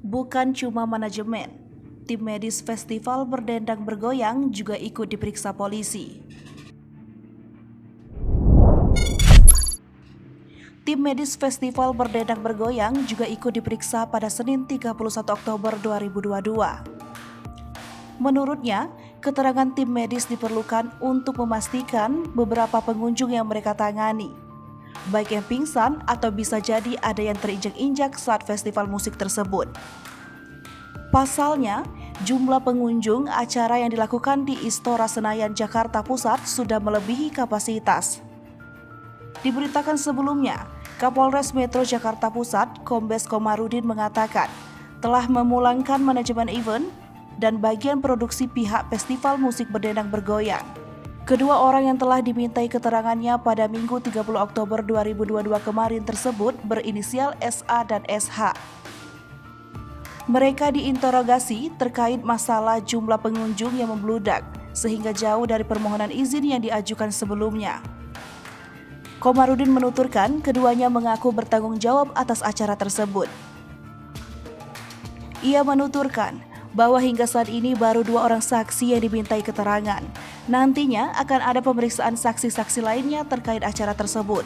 Bukan cuma manajemen, tim medis festival Berdendang Bergoyang juga ikut diperiksa polisi. Tim medis festival Berdendang Bergoyang juga ikut diperiksa pada Senin 31 Oktober 2022. Menurutnya, keterangan tim medis diperlukan untuk memastikan beberapa pengunjung yang mereka tangani, baik yang pingsan atau bisa jadi ada yang terinjak-injak saat festival musik tersebut. Pasalnya, jumlah pengunjung acara yang dilakukan di Istora Senayan, Jakarta Pusat sudah melebihi kapasitas. Diberitakan sebelumnya, Kapolres Metro Jakarta Pusat, Kombes Komarudin mengatakan telah memulangkan manajemen event dan bagian produksi pihak Festival Musik Berdendang Bergoyang. Kedua orang yang telah dimintai keterangannya pada Minggu 30 Oktober 2022 kemarin tersebut berinisial SA dan SH. Mereka diinterogasi terkait masalah jumlah pengunjung yang membludak sehingga jauh dari permohonan izin yang diajukan sebelumnya. Komarudin menuturkan keduanya mengaku bertanggung jawab atas acara tersebut. Ia menuturkan bahwa hingga saat ini baru 2 orang saksi yang dimintai keterangan. Nantinya akan ada pemeriksaan saksi-saksi lainnya terkait acara tersebut.